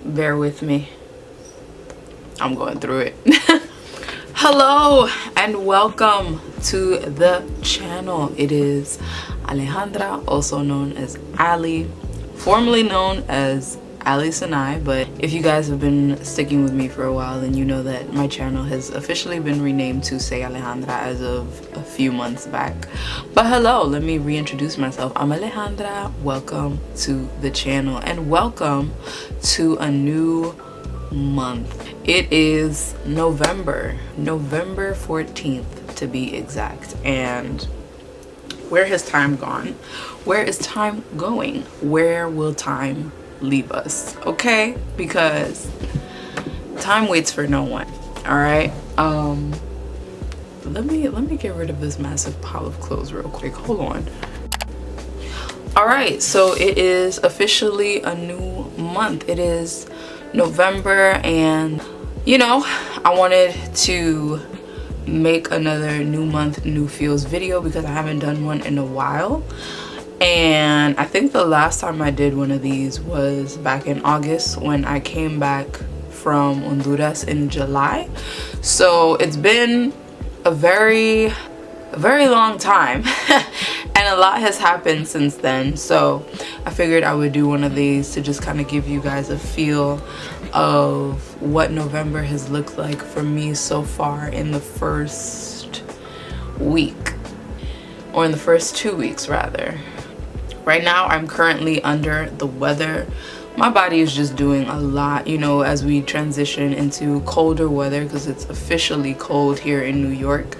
Bear with me. I'm going through it. Hello and welcome to the channel. It is Alejandra, also known as Ali, formerly known as Ali Sinai, but if you guys have been sticking with me for a while, then you know that my channel has officially been renamed to Say Alejandra as of a few months back. But hello, let me reintroduce myself. I'm Alejandra. Welcome to the channel and welcome to a new month. It is November 14th to be exact, and where has time gone? Where is time going? Where will time leave us? Okay, because time waits for no one. All right, let me get rid of this massive pile of clothes real quick. Hold on. All right, so it is officially a new month. It is November, and you know, I wanted to make another new month new feels video because I haven't done one in a while, and I think the last time I did one of these was back in August when I came back from Honduras in July. So it's been a very long time and a lot has happened since then, so I figured I would do one of these to just kind of give you guys a feel of what November has looked like for me so far in the first week, or in the first 2 weeks rather. Right now I'm currently under the weather. My body is just doing a lot, you know, as we transition into colder weather, because it's officially cold here in New York.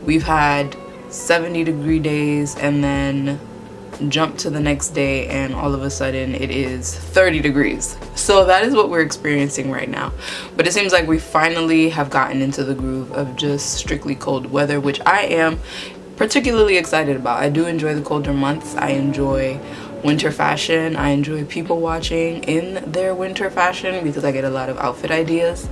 We've had 70-degree days and then jump to the next day and all of a sudden it is 30 degrees. So that is what we're experiencing right now. But it seems like we finally have gotten into the groove of just strictly cold weather, which I am particularly excited about. I do enjoy the colder months. I enjoy winter fashion. I enjoy people watching in their winter fashion because I get a lot of outfit ideas.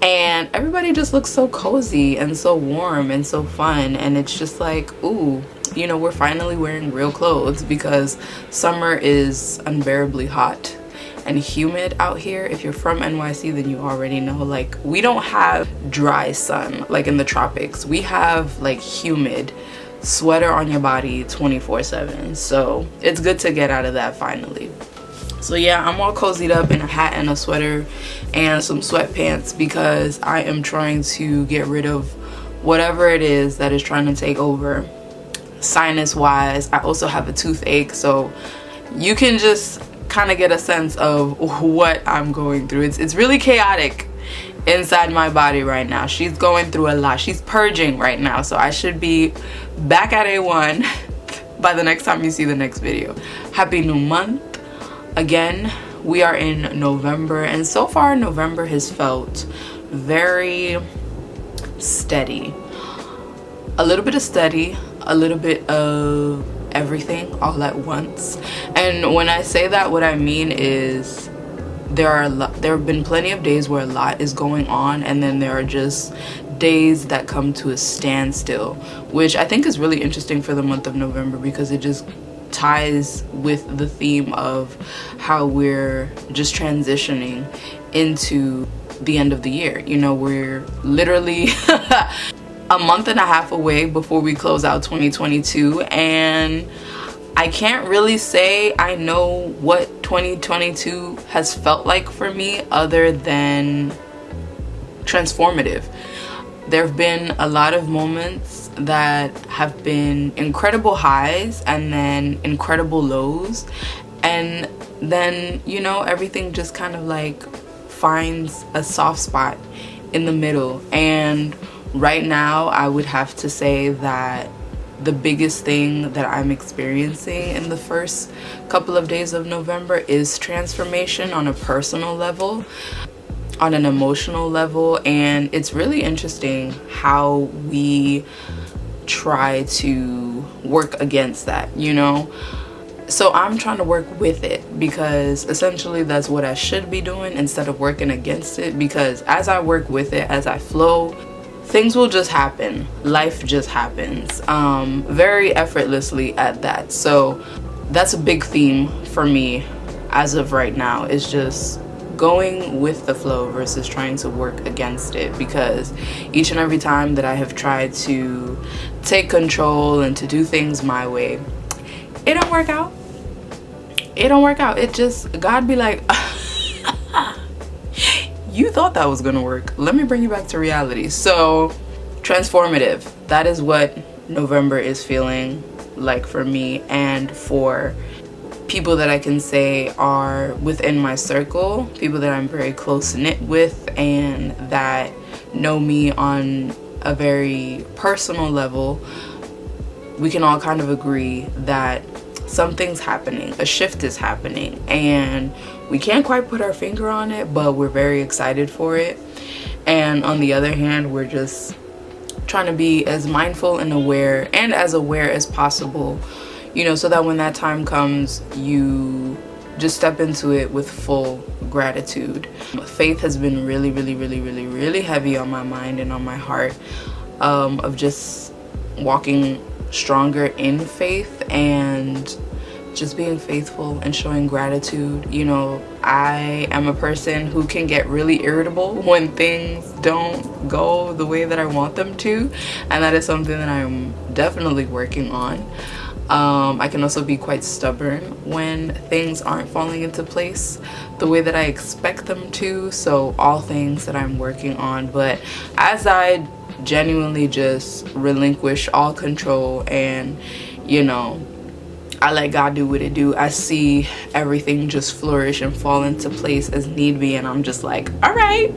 And everybody just looks so cozy and so warm and so fun, and it's just like, ooh, you know, we're finally wearing real clothes because summer is unbearably hot and humid out here. If you're from NYC, then you already know, like, we don't have dry sun like in the tropics. We have like humid sweater on your body 24/7. So it's good to get out of that finally. So yeah, I'm all cozied up in a hat and a sweater and some sweatpants because I am trying to get rid of whatever it is that is trying to take over sinus wise. I also have a toothache, so you can just kind of get a sense of what I'm going through. It's really chaotic inside my body right now. She's going through a lot. She's purging right now, so I should be back at A1 by the next time you see the next video. Happy new month. Again, we are in November, and so far November has felt very steady. A little bit of steady, a little bit of everything all at once. And when I say that, what I mean is there have been plenty of days where a lot is going on, and then there are just days that come to a standstill, which I think is really interesting for the month of November because it just ties with the theme of how we're just transitioning into the end of the year. You know, we're literally a month and a half away before we close out 2022, and I can't really say I know what 2022 has felt like for me other than transformative. There have been a lot of moments that have been incredible highs and then incredible lows, and then, you know, everything just kind of like finds a soft spot in the middle. And right now I would have to say that the biggest thing that I'm experiencing in the first couple of days of November is transformation on a personal level, on an emotional level, and it's really interesting how we try to work against that, you know. So I'm trying to work with it because essentially that's what I should be doing instead of working against it, because as I work with it, as I flow, things will just happen. Life just happens very effortlessly at that. So that's a big theme for me as of right now, is just going with the flow versus trying to work against it, because each and every time that I have tried to take control and to do things my way, it don't work out. It don't work out. It just, God be like, you thought that was gonna work, let me bring you back to reality. So transformative, that is what November is feeling like for me, and for people that I can say are within my circle, people that I'm very close knit with and that know me on a very personal level. We can all kind of agree that something's happening, a shift is happening, and we can't quite put our finger on it, but we're very excited for it. And on the other hand, we're just trying to be as mindful and aware, and as aware as possible, you know, so that when that time comes, you just step into it with full gratitude. Faith has been really heavy on my mind and on my heart, of just walking stronger in faith and just being faithful and showing gratitude. You know, I am a person who can get really irritable when things don't go the way that I want them to, and that is something that I'm definitely working on. I can also be quite stubborn when things aren't falling into place the way that I expect them to. So all things that I'm working on, but as I genuinely just relinquish all control and, you know, I let God do what it do, I see everything just flourish and fall into place as need be, and I'm just like, all right,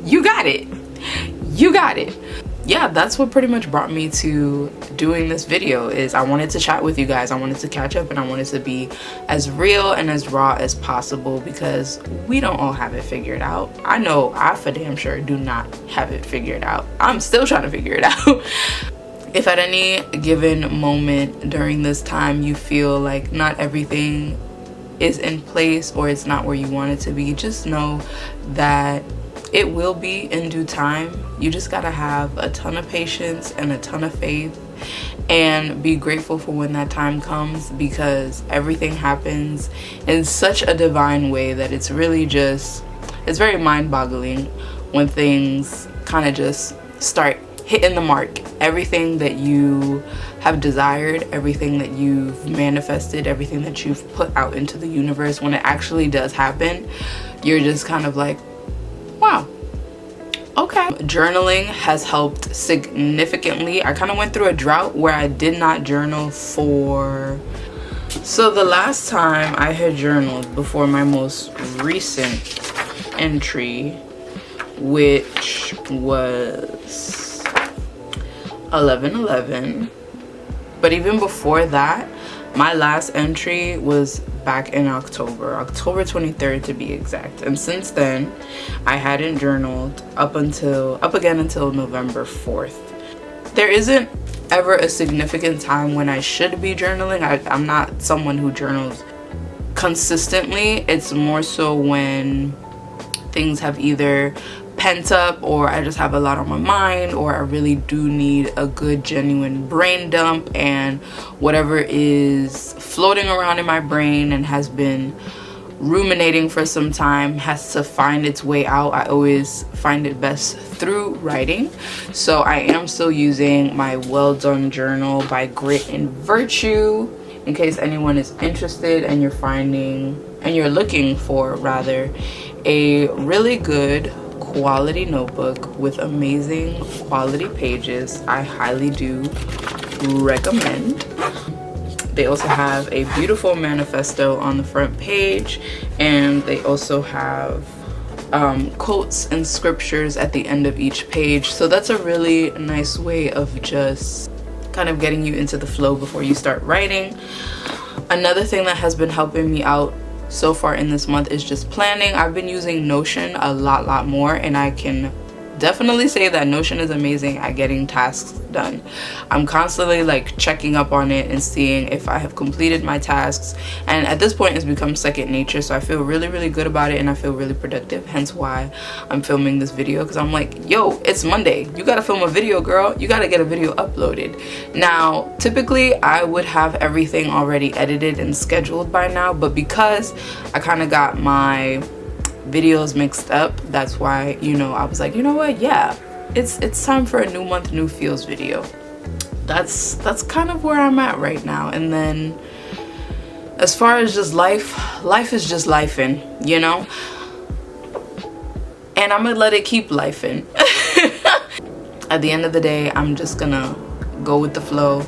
you got it, you got it. Yeah, that's what pretty much brought me to doing this video. Is I wanted to chat with you guys, I wanted to catch up, and I wanted to be as real and as raw as possible, because we don't all have it figured out. I know I for damn sure do not have it figured out. I'm still trying to figure it out. If at any given moment during this time you feel like not everything is in place or it's not where you want it to be, just know that it will be in due time. You just gotta have a ton of patience and a ton of faith, and be grateful for when that time comes, because everything happens in such a divine way that it's really just, it's very mind-boggling when things kind of just start hitting the mark. Everything that you have desired, everything that you've manifested, everything that you've put out into the universe, when it actually does happen, you're just kind of like, wow, okay. Journaling has helped significantly. I kind of went through a drought where I did not journal for, so the last time I had journaled before my most recent entry, which was 11/11, but even before that, my last entry was back in October 23rd to be exact, and since then I hadn't journaled up again until November 4th. There isn't ever a significant time when I should be journaling. I'm not someone who journals consistently. It's more so when things have either pent up, or I just have a lot on my mind, or I really do need a good genuine brain dump, and whatever is floating around in my brain and has been ruminating for some time has to find its way out. I always find it best through writing, so I am still using my Well Done journal by Grit and Virtue, in case anyone is interested and you're looking for rather a really good quality notebook with amazing quality pages. I highly do recommend. They also have a beautiful manifesto on the front page, and they also have quotes and scriptures at the end of each page, so that's a really nice way of just kind of getting you into the flow before you start writing. Another thing that has been helping me out so far in this month is just planning. I've been using Notion a lot more, and I can definitely say that Notion is amazing at getting tasks done. I'm constantly like checking up on it and seeing if I have completed my tasks, and at this point it's become second nature, so I feel really good about it, and I feel really productive, hence why I'm filming this video, because I'm like, yo, it's Monday, you gotta film a video, girl, you gotta get a video uploaded. Now typically I would have everything already edited and scheduled by now, but because I kind of got my videos mixed up. That's why, you know, I was like, you know what, yeah, it's time for a new month, new feels video. That's kind of where I'm at right now. And then as far as just life is just lifing, you know, and I'm gonna let it keep lifing. At the end of the day, I'm just gonna go with the flow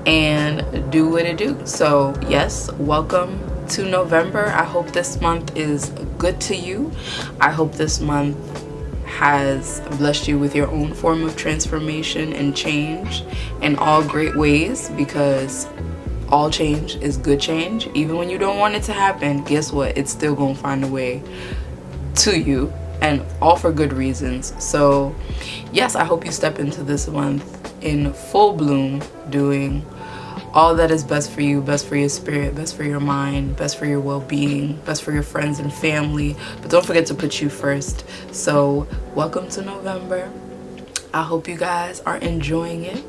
and do what it do. So yes, welcome to November. I hope this month is good to you. I hope this month has blessed you with your own form of transformation and change in all great ways, because all change is good change. Even when you don't want it to happen, guess what? It's still gonna find a way to you, and all for good reasons. So yes, I hope you step into this month in full bloom, doing all that is best for you, best for your spirit, best for your mind, best for your well-being, best for your friends and family. But don't forget to put you first. So welcome to November. I hope you guys are enjoying it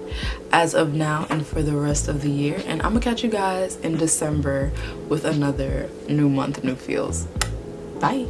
as of now and for the rest of the year. And I'm gonna catch you guys in December with another new month, new feels. Bye.